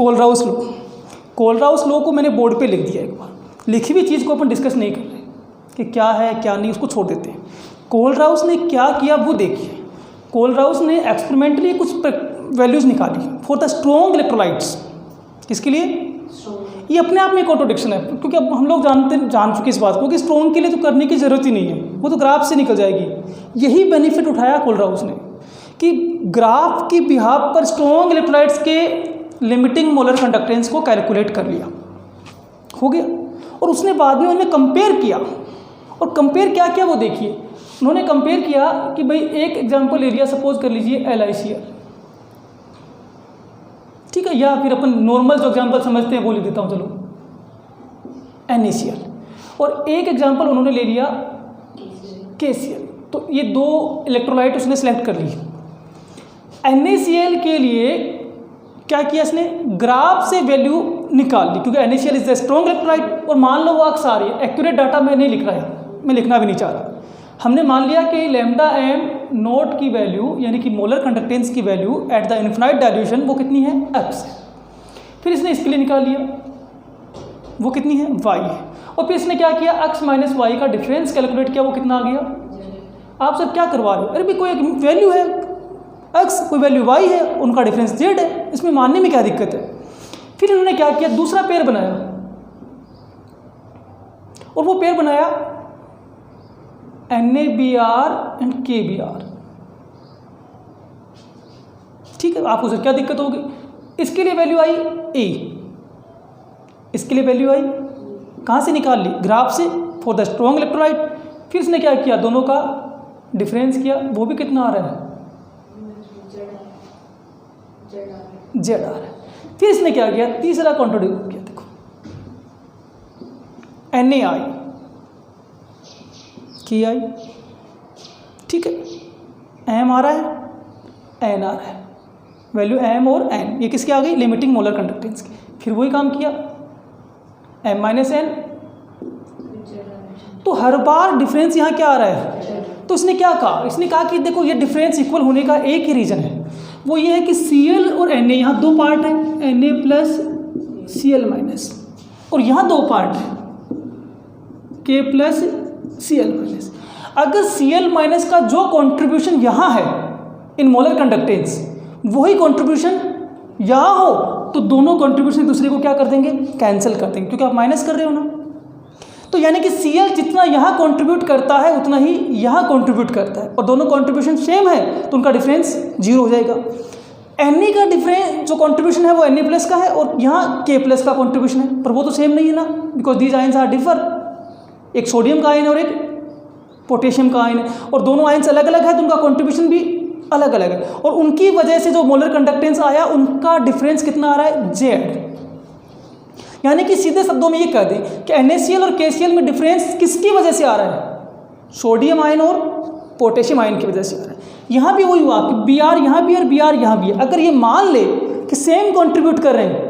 Kohlrausch law. Kohlrausch law को मैंने board पे लिख दिया एक बार, लिखी हुई चीज़ को अपन डिस्कस नहीं कर रहे कि क्या है क्या नहीं, उसको छोड़ देते हैं। कोलराउस ने क्या किया वो देखिए। कोलराउस ने एक्सपेरिमेंटली कुछ वैल्यूज़ निकाली फॉर द स्ट्रॉन्ग इलेक्ट्रोलाइट्स। किसके लिए? ये अपने आप में कॉन्ट्रोडिक्शन है, क्योंकि अब हम लोग जान चुके इस बात को कि स्ट्रॉन्ग के लिए तो करने की ज़रूरत ही नहीं है, वो तो ग्राफ से निकल जाएगी। यही बेनिफिट उठाया कोलराउस ने कि ग्राफ की बिहाफ पर स्ट्रॉन्ग इलेक्ट्रोलाइट्स के लिमिटिंग मोलर कंडक्टेंस को कैलकुलेट कर लिया, हो गया। और उसने बाद में उन्हें कंपेयर किया, और कंपेयर क्या किया वो देखिए। उन्होंने कंपेयर किया कि भाई एक एग्जांपल ले लिया, सपोज कर लीजिए LiCl, ठीक है, या फिर अपन नॉर्मल जो एग्जांपल समझते हैं वो लिख देता हूँ, चलो NaCl। और एक एग्जांपल उन्होंने ले लिया KCl। तो ये दो इलेक्ट्रोलाइट उसने सेलेक्ट कर ली। NaCl के लिए क्या किया इसने? ग्राफ से वैल्यू निकाल ली, क्योंकि NaCl is the strong electrolyte. और मान लो वो अक्स आ रही है, एक्यूरेट डाटा मैं नहीं लिख रहा है, मैं लिखना भी नहीं चाह रहा। हमने मान लिया कि λm नोट की वैल्यू यानी कि मोलर कंडक्टेंस की value at the infinite dilution वो कितनी है? x है। फिर इसने इसके लिए निकाल लिया, वो कितनी है? y है। और फिर इसने क्या किया? x माइनस वाई का डिफरेंस कैलकुलेट किया, वो कितना आ गया? आप सब क्या करवा रहे हो? अरे भाई कोई एक वैल्यू है x, कोई वैल्यू y है, उनका डिफरेंस z है, इसमें मानने में क्या दिक्कत है? फिर इन्होंने क्या किया? दूसरा पेयर बनाया, और वो पेयर बनाया NaBr एंड KBr। ठीक है, आपको सर क्या दिक्कत होगी? इसके लिए वैल्यू आई a, इसके लिए वैल्यू आई कहाँ से निकाल ली? ग्राफ से, फॉर द स्ट्रॉन्ग इलेक्ट्रोलाइट। फिर इसने क्या किया? दोनों का डिफरेंस किया, वो भी कितना आ रहा है? Z आ रहा है। फिर इसने क्या किया? तीसरा कॉन्ट्रोड्यूट किया, देखो NaI KI, ठीक है, M आ रहा है, N आ रहा है, वैल्यू M और N, ये किसकी आ गई? लिमिटिंग मोलर कंडक्टेंस की। फिर वही काम किया M माइनस N, तो हर बार डिफरेंस यहाँ क्या आ रहा है? तो इसने क्या कहा? इसने कहा कि देखो ये डिफरेंस इक्वल होने का एक ही रीज़न है, वो ये है कि Cl और Na, यहाँ दो पार्ट है, Na प्लस Cl माइनस, और यहाँ दो पार्ट है K प्लस Cl माइनस। अगर Cl माइनस का जो कंट्रीब्यूशन यहाँ है इन मोलर कंडक्टेंस, वही कंट्रीब्यूशन यहाँ हो, तो दोनों कंट्रीब्यूशन एक दूसरे को क्या कर देंगे? कैंसिल कर देंगे, क्योंकि आप माइनस कर रहे हो ना। तो यानी कि Cl जितना यहाँ कंट्रीब्यूट करता है उतना ही यहाँ कंट्रीब्यूट करता है, और दोनों कंट्रीब्यूशन सेम है तो उनका डिफरेंस 0 हो जाएगा। Na का डिफरेंस जो कंट्रीब्यूशन है वो Na प्लस का है, और यहाँ K प्लस का कंट्रीब्यूशन है, पर वो तो सेम नहीं है ना, because these ions are differ. एक सोडियम का आयन और एक पोटेशियम का आयन है, और दोनों आयंस अलग अलग है तो उनका कंट्रीब्यूशन भी अलग अलग है, और उनकी वजह से जो मोलर कंडक्टेंस आया उनका डिफरेंस कितना आ रहा है? Z। यानी कि सीधे शब्दों में ये कह दें कि NaCl और KCl में डिफरेंस किसकी वजह से आ रहा है? सोडियम आयन और पोटेशियम आयन की वजह से आ रहा है। यहाँ भी वही हुआ कि Br यहाँ भी और Br यहाँ भी है। अगर ये मान ले कि सेम कंट्रीब्यूट कर रहे हैं,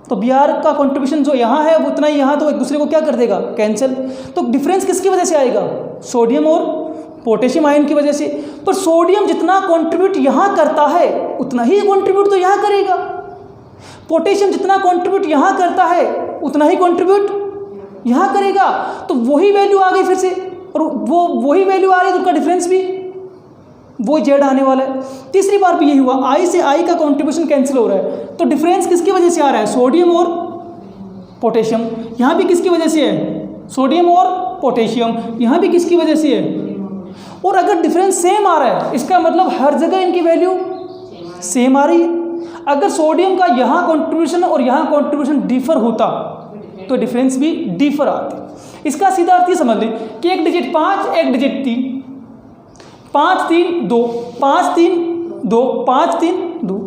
तो Br का कंट्रीब्यूशन जो यहाँ है वो उतना ही यहाँ, तो एक दूसरे को क्या कर देगा? कैंसिल। तो डिफरेंस किसकी वजह से आएगा? सोडियम और पोटेशियम आयन की वजह से। पर सोडियम जितना कंट्रीब्यूट यहाँ करता है उतना ही कंट्रीब्यूट तो यहाँ करेगा, पोटेशियम जितना कंट्रीब्यूट यहाँ करता है उतना ही कंट्रीब्यूट यहाँ करेगा, तो वही वैल्यू आ गई फिर से, और वो वही वैल्यू आ रही है तो उनका डिफरेंस भी वो Z आने वाला है। तीसरी बार भी यही हुआ, I से I का कंट्रीब्यूशन कैंसिल हो रहा है, तो डिफरेंस किसकी वजह से आ रहा है? सोडियम और पोटेशियम। यहाँ भी किसकी वजह से है? सोडियम और पोटेशियम। यहाँ भी किसकी वजह से है? और अगर डिफरेंस सेम आ रहा है, इसका मतलब हर जगह इनकी वैल्यू सेम आ रही है। अगर सोडियम का यहाँ कंट्रीब्यूशन और यहाँ कंट्रीब्यूशन डिफर होता तो डिफरेंस भी डिफर आती। इसका सीधा अर्थ ये समझ लें कि एक डिजिट 5, एक डिजिट 3, 5 3 2, 5 3 2, 5 3 2,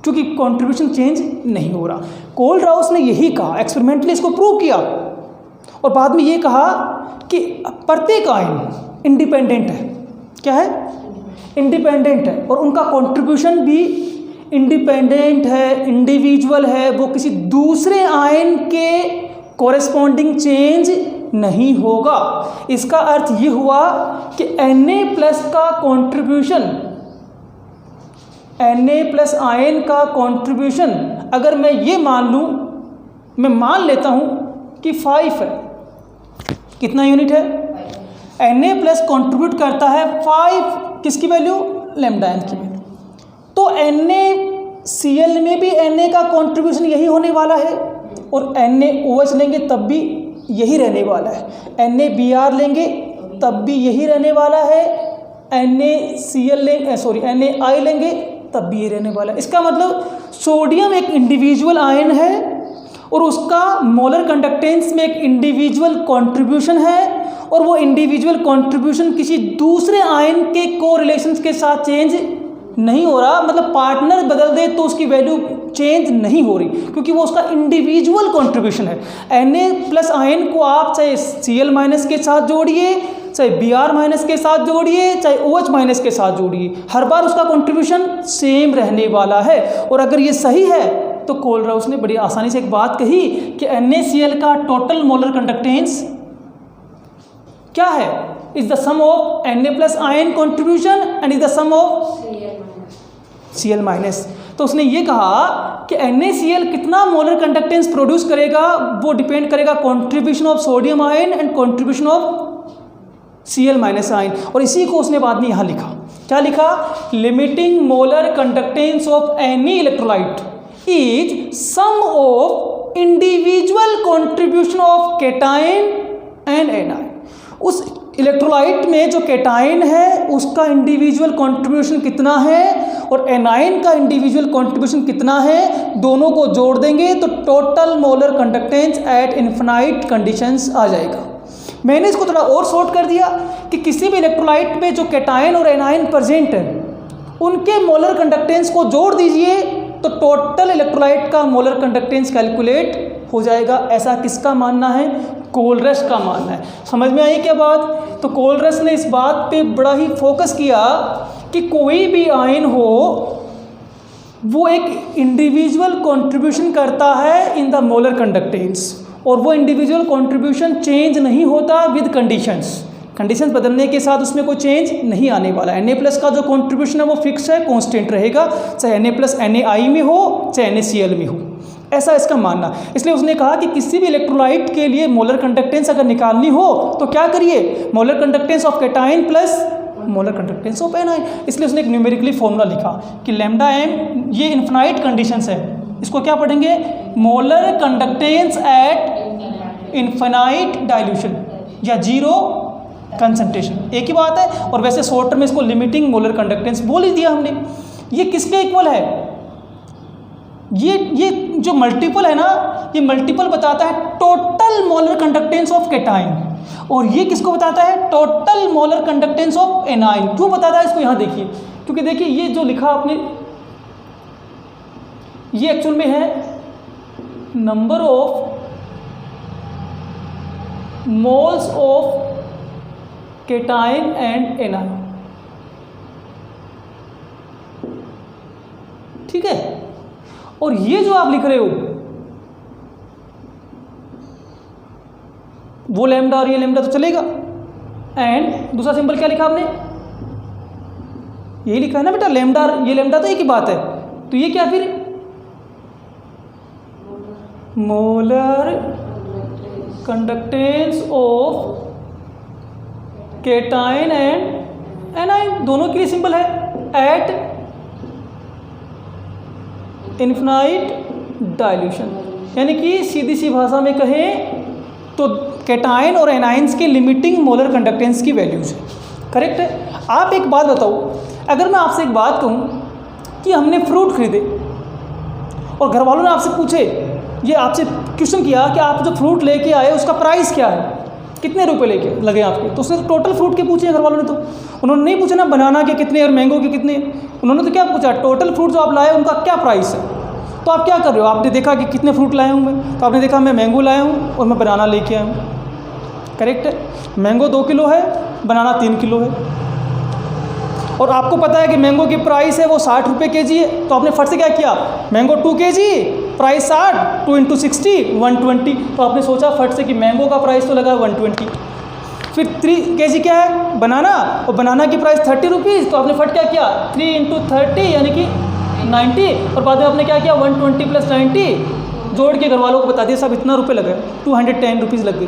क्योंकि कंट्रीब्यूशन चेंज नहीं हो रहा। कोलराउस ने यही कहा, एक्सपेरिमेंटली इसको प्रूव किया, और बाद में ये कहा कि प्रत्येक आयन इंडिपेंडेंट है। क्या है? इंडिपेंडेंट है, और उनका कंट्रीब्यूशन भी इंडिपेंडेंट है, इंडिविजुअल है, वो किसी दूसरे आयन के कॉरेस्पॉन्डिंग चेंज नहीं होगा। इसका अर्थ ये हुआ कि Na प्लस का कंट्रीब्यूशन Na प्लस आयन का कॉन्ट्रीब्यूशन अगर मैं ये मान लूँ, मैं मान लेता हूँ कि 5 है, कितना यूनिट है? Na प्लस कॉन्ट्रीब्यूट करता है 5 किसकी वैल्यू? लैम्डा एन की वैल्यू। तो NaCl में भी Na का कॉन्ट्रीब्यूशन यही होने वाला है, और NaOH लेंगे तब भी यही रहने वाला है, NaBr लेंगे तब भी यही रहने वाला है, NaCl लेंगे NaI लेंगे तब भी ये रहने वाला है। इसका मतलब सोडियम एक इंडिविजुअल आयन है और उसका मोलर कंडक्टेंस में एक इंडिविजुअल कंट्रीब्यूशन है, और वो इंडिविजुअल कंट्रीब्यूशन किसी दूसरे आयन के कोरिलेशंस के साथ चेंज नहीं हो रहा। मतलब पार्टनर बदल दे तो उसकी वैल्यू चेंज नहीं हो रही, क्योंकि वो उसका इंडिविजुअल कंट्रीब्यूशन है। Na प्लस आयन को आप चाहे Cl माइनस के साथ जोड़िए, चाहे Br माइनस के साथ जोड़िए, चाहे OH माइनस के साथ जोड़िए, हर बार उसका कंट्रीब्यूशन सेम रहने वाला है। और अगर ये सही है तो कोलराउस ने बड़ी आसानी से एक बात कही कि NaCl का टोटल मोलर कंडक्टेंस क्या है? Is the sum of Na plus ion contribution and is the sum of Cl minus. तो उसने ये कहा कि NaCl कितना मोलर कंडक्टेंस प्रोड्यूस करेगा वो डिपेंड करेगा contribution of sodium ion and contribution of Cl minus ion. और इसी को उसने बाद में यहाँ लिखा, क्या लिखा? Limiting molar conductance of any electrolyte is sum of individual contribution of cation and anion. उस इलेक्ट्रोलाइट में जो केटाइन है उसका इंडिविजुअल कंट्रीब्यूशन कितना है और एनाइन का इंडिविजुअल कंट्रीब्यूशन कितना है, दोनों को जोड़ देंगे तो total molar conductance at infinite conditions आ जाएगा। मैंने इसको थोड़ा और शॉर्ट कर दिया कि किसी भी इलेक्ट्रोलाइट में जो केटाइन और एनाइन प्रेजेंट है उनके मोलर कंडक्टेंस को जोड़ दीजिए तो टोटल इलेक्ट्रोलाइट का मोलर कंडक्टेंस कैलकुलेट हो जाएगा। ऐसा किसका मानना है? कोलरस का मानना है। समझ में आई क्या बात? तो कोलरस ने इस बात पे बड़ा ही फोकस किया कि कोई भी आयन हो वो एक इंडिविजुअल कंट्रीब्यूशन करता है इन द मोलर कंडक्टेंस, और वो इंडिविजुअल कंट्रीब्यूशन चेंज नहीं होता विद कंडीशंस बदलने के साथ उसमें कोई चेंज नहीं आने वाला है। Na प्लस का जो कंट्रीब्यूशन है वो फिक्स है, कांस्टेंट रहेगा, चाहे Na प्लस NaI में हो चाहे NaCl में हो, ऐसा इसका मानना। इसलिए उसने कहा कि किसी भी इलेक्ट्रोलाइट के लिए मोलर कंडक्टेंस अगर निकालनी हो तो क्या करिए? Molar conductance of cation plus molar conductance of anion. इसलिए उसने एक न्यूमेरिकली फॉर्मूला लिखा कि लैम्डा एम, ये इन्फिनाइट कंडीशंस है, इसको क्या पढ़ेंगे? Molar conductance at infinite dilution या जीरो कंसंट्रेशन, एक ही बात है। और वैसे शॉर्ट में इसको लिमिटिंग मोलर कंडक्टेंस बोल ही दिया हमने। ये किसके इक्वल है? ये जो मल्टीपल है ना, ये मल्टीपल बताता है total molar conductance of cation, और ये किसको बताता है? Total molar conductance of A9. क्यों बताता है इसको? यहाँ देखिए, क्योंकि देखिए ये जो लिखा आपने, ये एक्चुअल में है number of moles of cation and A9, ठीक है। और ये जो आप लिख रहे हो वो लैम्डा और ये लैम्डा तो चलेगा। एंड दूसरा सिंबल क्या लिखा आपने? यही लिखा है ना बेटा, लैम्डा, ये लैम्डा तो एक ही बात है। तो ये क्या फिर? Molar conductance of cation and A9, दोनों के लिए सिंबल है एट इन्फिनाइट डाइल्यूशन। यानी कि सीधी सी भाषा में कहें तो केटाइन और एनाइंस के लिमिटिंग मोलर कंडक्टेंस की वैल्यूज है, करेक्ट है। आप एक बात बताओ, अगर मैं आपसे एक बात कहूँ कि हमने फ्रूट खरीदे और घर वालों ने आपसे पूछे, ये आपसे क्वेश्चन किया कि आप जो फ्रूट लेके आए उसका प्राइस क्या है, कितने रुपए लेके लगे आपके, तो उसने टोटल फ्रूट के पूछे घर वालों ने। तो उन्होंने नहीं पूछा ना बनाना के कितने और मैंगो के कितने, उन्होंने तो क्या पूछा? टोटल फ्रूट जो आप लाए उनका क्या प्राइस है। तो आप क्या कर रहे हो? आपने देखा कि कितने फ्रूट लाया हूँ मैं, तो आपने देखा मैं मैंगो लाया हूँ और मैं बनाना लेके आया हूँ, करेक्ट है। मैंगो 2 किलो है, बनाना 3 किलो है, और आपको पता है कि मैंगो की प्राइस है वो 60 रुपये केजी है। तो आपने फट से क्या किया? Mango 2 KG, price 60, 2 × 60 120। तो आपने सोचा फट से कि मैंगो का प्राइस तो लगा 120। फिर 3 केजी क्या है? बनाना, और बनाना की प्राइस 30 रुपीज़। तो आपने फट क्या किया? 3 × 30 यानी कि 90 और बाद में आपने क्या किया 120 + 90 जोड़ के घर वालों को बता दिया साहब इतना रुपये लगे 210 रुपीज़ लग गई।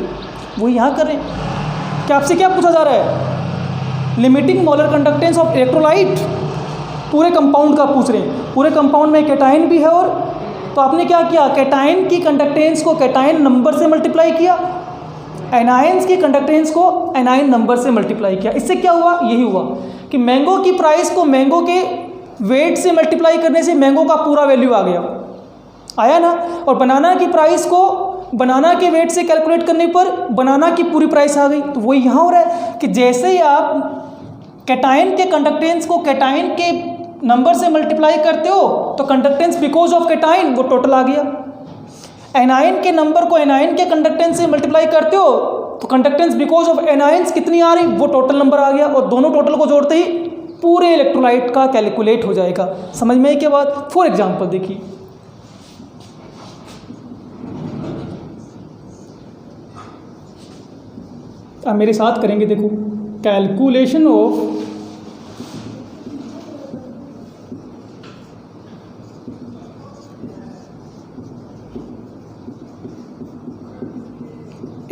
वो यहाँ कर रहे हैं कि आपसे क्या पूछा जा रहा है, limiting molar conductance of electrolyte, पूरे कंपाउंड का पूछ रहे हैं, पूरे कंपाउंड में कैटाइन भी है और तो आपने क्या किया कैटाइन की कंडक्टेंस को कैटाइन नंबर से मल्टीप्लाई किया, एनायंस की कंडक्टेंस को एनायन नंबर से मल्टीप्लाई किया। इससे क्या हुआ, यही हुआ कि मैंगो की प्राइस को मैंगो के वेट से मल्टीप्लाई करने से मैंगो का पूरा वैल्यू आ गया, आया ना, और बनाना की प्राइस को बनाना के वेट से कैलकुलेट करने पर बनाना की पूरी प्राइस आ गई। तो वही यहाँ हो रहा है कि जैसे ही आप कैटाइन के कंडक्टेंस को कैटाइन के नंबर से मल्टीप्लाई करते हो तो कंडक्टेंस बिकॉज ऑफ कैटाइन वो टोटल आ गया, एनाइन के नंबर को एनाइन के कंडक्टेंस से मल्टीप्लाई करते हो तो कंडक्टेंस बिकॉज ऑफ एनाइंस कितनी आ रही वो टोटल नंबर आ गया, और दोनों टोटल को जोड़ते ही पूरे इलेक्ट्रोलाइट का कैलकुलेट हो जाएगा। समझ में आई क्या बात। फॉर एग्जांपल देखिए, अब मेरे साथ करेंगे, देखो कैलकुलेशन ऑफ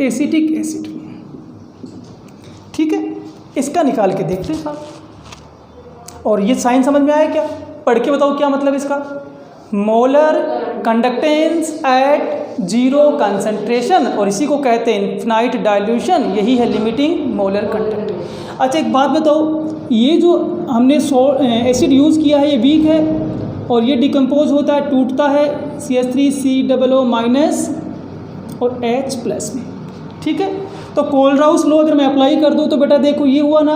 एसिटिक एसिड, ठीक है, इसका निकाल के देखते हैं साहब। और ये साइन समझ में आया क्या, पढ़ के बताओ क्या मतलब इसका, मोलर कंडक्टेंस एट 0 कंसंट्रेशन, और इसी को कहते हैं इनफिनाइट डाइल्यूशन, यही है लिमिटिंग मोलर कंडक्टेंस। अच्छा एक बात बताओ, ये जो हमने एसिड यूज़ किया है ये वीक है और ये डिकम्पोज होता है, टूटता है CH3COO- और H+ में, ठीक है। तो कोलराउस लॉ अगर मैं अप्लाई कर दूं तो बेटा देखो ये हुआ ना,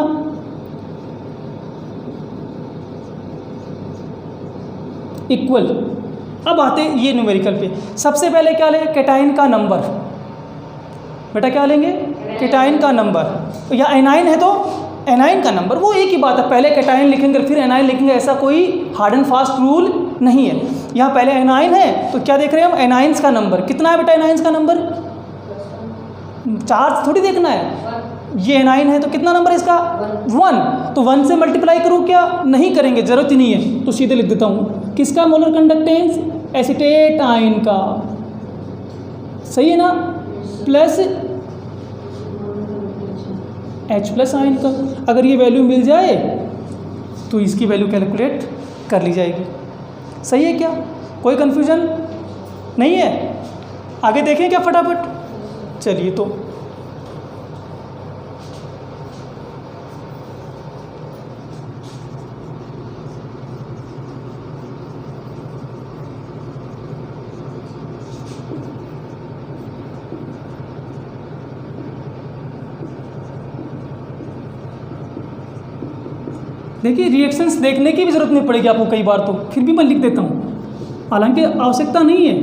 इक्वल। अब आते हैं ये न्यूमेरिकल पे, सबसे पहले क्या लेंगे कैटाइन का नंबर, बेटा क्या लेंगे कैटाइन का नंबर, या एनाइन है तो एनाइन का नंबर, वो एक ही बात है, पहले कैटाइन लिखेंगे फिर एनाइन लिखेंगे, ऐसा कोई हार्ड एंड फास्ट रूल नहीं है। यहाँ पहले एनाइन है तो क्या देख रहे हैं हम, एनाइंस का नंबर कितना है बेटा, एनाइंस का नंबर चार्ज थोड़ी देखना है, ये एनाइन है तो कितना नंबर है इसका 1, तो 1 से मल्टीप्लाई करूँ क्या, नहीं करेंगे, जरूरत ही नहीं है, तो सीधे लिख देता हूँ किसका मोलर कंडक्टेंस, एसीटेट आयन का, सही है ना, प्लस H+ आयन का। अगर ये वैल्यू मिल जाए तो इसकी वैल्यू कैलकुलेट कर ली जाएगी, सही है क्या, कोई कन्फ्यूजन नहीं है। आगे देखें क्या फटाफट, चलिए तो देखिए रिएक्शंस देखने की भी ज़रूरत नहीं पड़ेगी आपको कई बार, तो फिर भी मैं लिख देता हूँ, हालांकि आवश्यकता नहीं है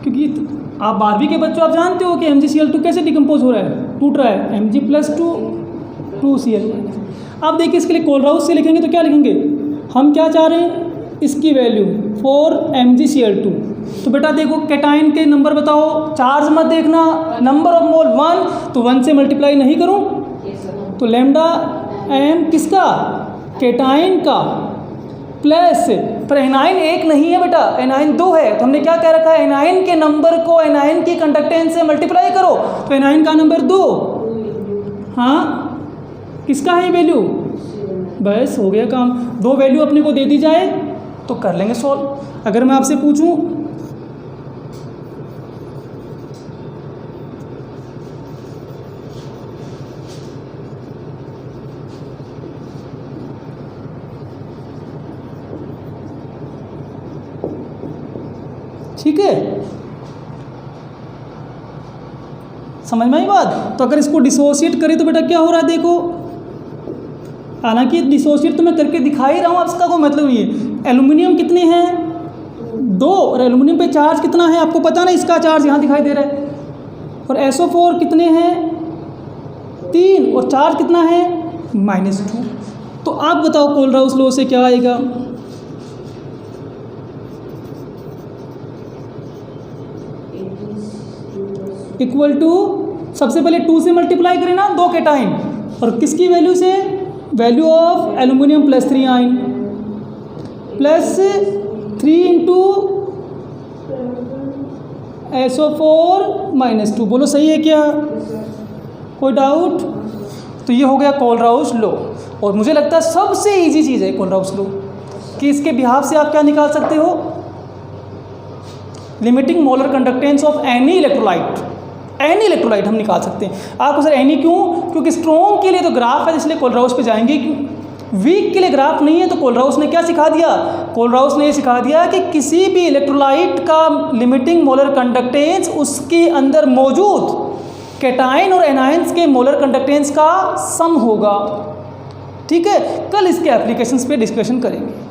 क्योंकि आप 12वीं के बच्चों, आप जानते हो कि MgCl2 कैसे डिकम्पोज हो रहा है, टूट रहा है, Mg+2 2Cl। आप देखिए इसके लिए कोलराउस से लिखेंगे तो क्या लिखेंगे, हम क्या चाह रहे हैं, इसकी वैल्यू 4 MgCl2। तो बेटा देखो कैटाइन के नंबर बताओ, चार्ज मत देखना, नंबर ऑफ मोल 1, तो 1 से मल्टीप्लाई नहीं करूँ तो लैम्डा m किसका, कैटाइन का, प्लस पर एनाइन एक नहीं है बेटा, एनाइन 2 है, तो हमने क्या कह रखा है, एनाइन के नंबर को एनाइन की कंडक्टेंस से मल्टीप्लाई करो, तो एनाइन का नंबर 2, हाँ किसका है वैल्यू, बस हो गया काम, 2 वैल्यू अपने को दे दी जाए तो कर लेंगे सॉल्व। अगर मैं आपसे पूछूं ठीक है, समझ में आई बात। तो अगर इसको डिसोशिएट करें तो बेटा क्या हो रहा है, देखो हालांकि डिसोशिएट तो मैं करके दिखा ही रहा हूँ, अब इसका कोई मतलब नहीं है। एल्यूमिनियम कितने हैं 2, और एल्यूमिनियम पे चार्ज कितना है आपको पता ना, इसका चार्ज यहाँ दिखाई दे रहा है, और SO4 कितने हैं 3, और चार्ज कितना है -2। तो आप बताओ कोलराउस लॉ से क्या आएगा, इक्वल टू, सबसे पहले 2 से मल्टीप्लाई करें ना 2 कैटाइन, और किसकी वैल्यू से, value of aluminium +3 ion plus 3 into SO4 - 2। बोलो सही है क्या? कोई डाउट? तो ये हो गया कोलराउस लॉ। और मुझे लगता है सबसे इजी चीज़ है कोलराउस लॉ कि इसके बिहाफ से आप क्या निकाल सकते हो? Limiting molar conductance of any electrolyte हम निकाल सकते हैं। आपको सर एनी क्यों? क्योंकि स्ट्रॉन्ग के लिए तो ग्राफ है, इसलिए कोलराउस पे जाएंगे। वीक के लिए ग्राफ नहीं है। तो कोलराउस ने क्या सिखा दिया? कोलराउस ने ये सिखा दिया कि किसी भी इलेक्ट्रोलाइट का लिमिटिंग मोलर कंडक्टेंस उसके अंदर मौजूद कैटायन और एनायंस के मोलर कंडक्टेंस का सम होगा। ठीक है, कल इसके एप्लीकेशंस पे डिस्कशन करेंगे।